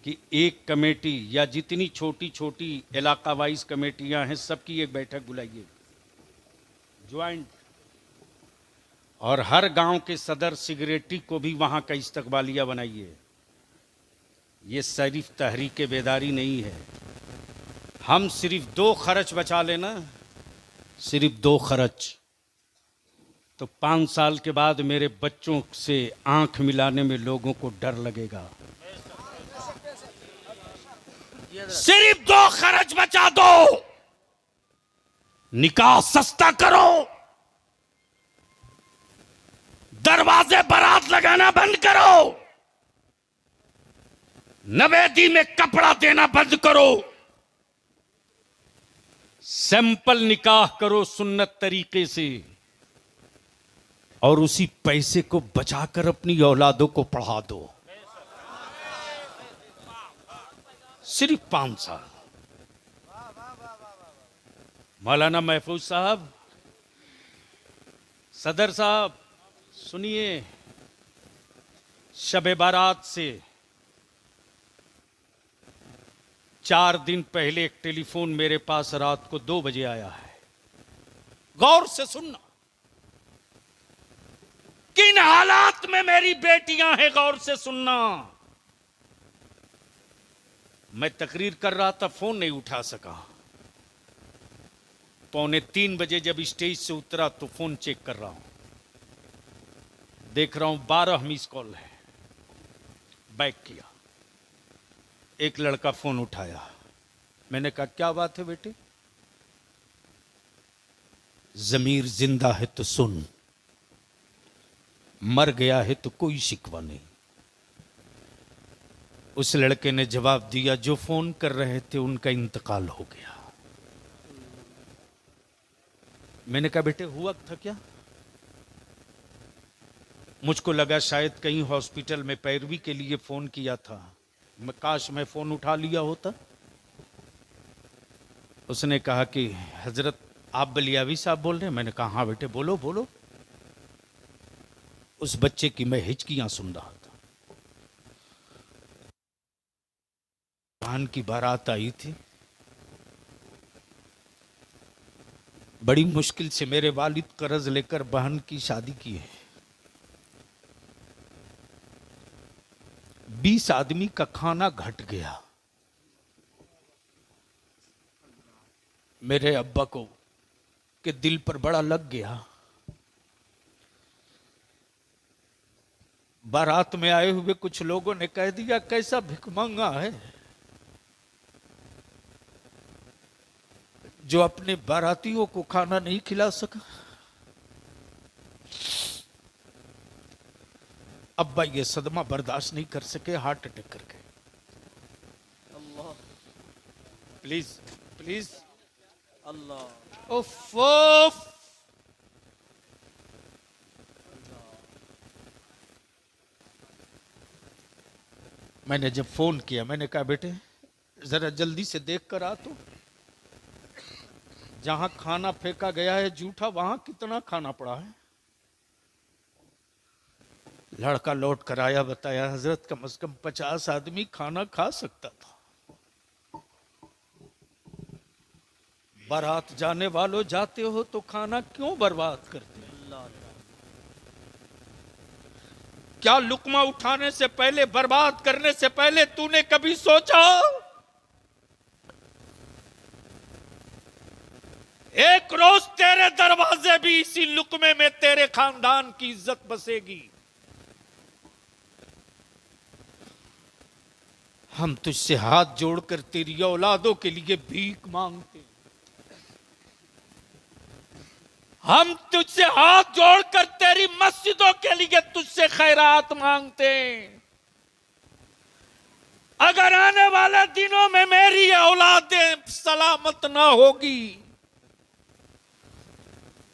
कि एक कमेटी या जितनी छोटी छोटी इलाका वाइज कमेटियां हैं, सबकी एक बैठक बुलाइए, ज्वाइंट। और हर गांव के सदर सिगरेटी को भी वहां का इस्तकबालिया बनाइए। ये सिर्फ तहरीक बेदारी नहीं है। हम सिर्फ 2 खर्च बचा लेना, सिर्फ 2 खर्च, तो 5 साल के बाद मेरे बच्चों से आंख मिलाने में लोगों को डर लगेगा। सिर्फ 2 खर्च बचा दो, निकाह सस्ता करो, दरवाजे बारात लगाना बंद करो, नवेदी में कपड़ा देना बंद करो, सिंपल निकाह करो सुन्नत तरीके से, और उसी पैसे को बचाकर अपनी औलादों को पढ़ा दो। सिर्फ 5 साल। मौलाना महफूज साहब, सदर साहब, सुनिए, शब बारात से 4 दिन पहले एक टेलीफोन मेरे पास रात को 2 बजे आया है। गौर से सुनना, किन हालात में मेरी बेटियां हैं, गौर से सुनना। मैं तकरीर कर रहा था, फोन नहीं उठा सका। 2:45 बजे जब स्टेज से उतरा तो फोन चेक कर रहा हूं, देख रहा हूं 12 मिस कॉल है। बैक किया, एक लड़का फोन उठाया। मैंने कहा क्या बात है बेटे? जमीर जिंदा है तो सुन, मर गया है तो कोई शिकवा नहीं। उस लड़के ने जवाब दिया, जो फोन कर रहे थे उनका इंतकाल हो गया। मैंने कहा बेटे हुआ था क्या? मुझको लगा शायद कहीं हॉस्पिटल में पैरवी के लिए फोन किया था, काश मैं फोन उठा लिया होता। उसने कहा कि हजरत आप बलियावी साहब बोल रहे हैं? मैंने कहा हाँ बेटे बोलो बोलो। उस बच्चे की मैं हिचकियां सुन रहा था। बहन की बारात आई थी, बड़ी मुश्किल से मेरे वालिद कर्ज लेकर बहन की शादी की है। 20 आदमी का खाना घट गया। मेरे अब्बा को के दिल पर बड़ा लग गया। बारात में आए हुए कुछ लोगों ने कह दिया कैसा भिखमंगा है जो अपने बारातियों को खाना नहीं खिला सका। अब्बा ये सदमा बर्दाश्त नहीं कर सके, हार्ट अटैक कर गए। प्लीज प्लीज अल्लाह। उफ। मैंने जब फोन किया, मैंने कहा बेटे जरा जल्दी से देख कर आ, तो जहां खाना फेंका गया है जूठा, वहां कितना खाना पड़ा है। लड़का लौट कर आया, बताया हजरत कम से कम 50 आदमी खाना खा सकता था। बारात जाने वालों, जाते हो तो खाना क्यों बर्बाद करते हो? क्या लुकमा उठाने से पहले, बर्बाद करने से पहले तूने कभी सोचा एक रोज तेरे दरवाजे भी इसी लुकमे में तेरे खानदान की इज्जत बसेगी? हम तुझसे हाथ जोड़कर तेरी औलादों के लिए भीख मांगते, हम तुझसे हाथ जोड़कर तेरी मस्जिदों के लिए तुझसे खैरात मांगते हैं। अगर आने वाले दिनों में मेरी औलादें सलामत ना होगी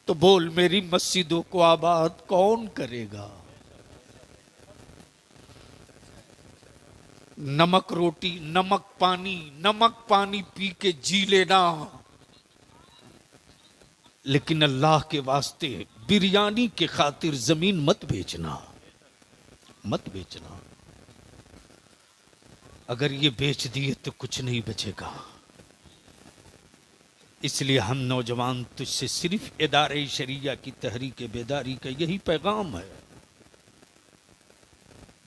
तो बोल मेरी मस्जिदों को आबाद कौन करेगा? नमक रोटी, नमक पानी पी के जी लेना, लेकिन अल्लाह के वास्ते बिरयानी के खातिर जमीन मत बेचना, मत बेचना। अगर ये बेच दिए तो कुछ नहीं बचेगा। इसलिए हम नौजवान तुझसे सिर्फ इदारे शरिया की तहरीक बेदारी का यही पैगाम है।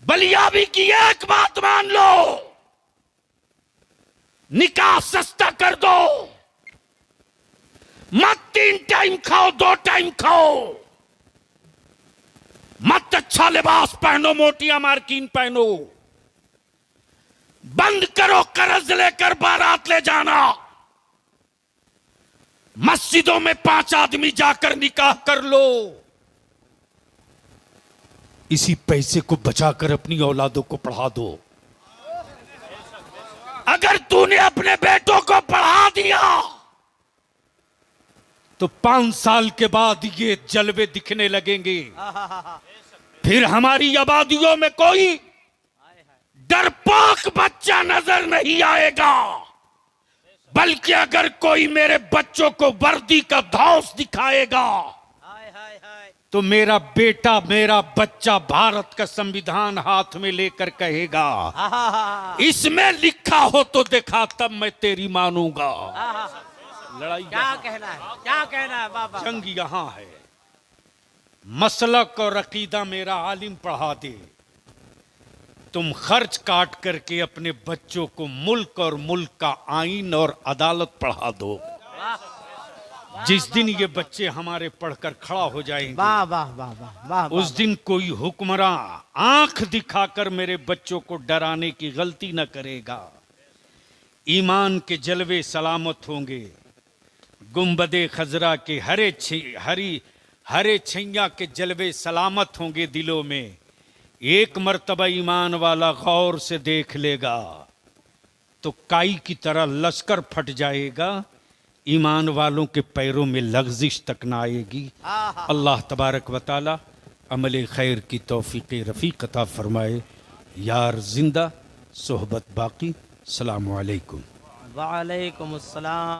बलियाबी की एक बात मान लो, निकाह सस्ता कर दो, मत 3 टाइम खाओ, 2 टाइम खाओ, मत अच्छा लिबास पहनो, मोटियां मार्किन पहनो, बंद करो कर्ज लेकर बारात ले जाना, मस्जिदों में 5 आदमी जाकर निकाह कर लो, इसी पैसे को बचाकर अपनी औलादों को पढ़ा दो। अगर तूने अपने बेटों को पढ़ा दिया तो 5 साल के बाद ये जलवे दिखने लगेंगे। फिर हमारी आबादियों में कोई डरपोक बच्चा नजर नहीं आएगा, बल्कि अगर कोई मेरे बच्चों को वर्दी का धौंस दिखाएगा तो मेरा बेटा, मेरा बच्चा भारत का संविधान हाथ में लेकर कहेगा इसमें लिखा हो तो देखा, तब मैं तेरी मानूंगा। लड़ाई क्या कहना है, क्या कहना है बाबा? जंग यहां है। मसलक और अकीदा मेरा आलिम पढ़ा दे, तुम खर्च काट करके अपने बच्चों को मुल्क और मुल्क का आईन और अदालत पढ़ा दो। जिस दिन ये बच्चे हमारे पढ़कर खड़ा हो जाएंगे, वाह वाह वाह वाह वाह, उस दिन कोई हुक्मरान आंख दिखाकर मेरे बच्चों को डराने की गलती न करेगा। ईमान के जलवे सलामत होंगे, गुंबदे खजरा के हरे छैया के जलवे सलामत होंगे दिलों में। एक मर्तबा ईमान वाला गौर से देख लेगा तो काई की तरह लश्कर फट जाएगा, ईमान वालों के पैरों में लग़ज़िश तक न आएगी। अल्लाह तबारक व तआला अमल खैर की तौफीक रफ़ीक अता फरमाए। यार जिंदा, सोहबत बाकी। अस्सलामु अलैकुम। वालेकुम अस्सलाम।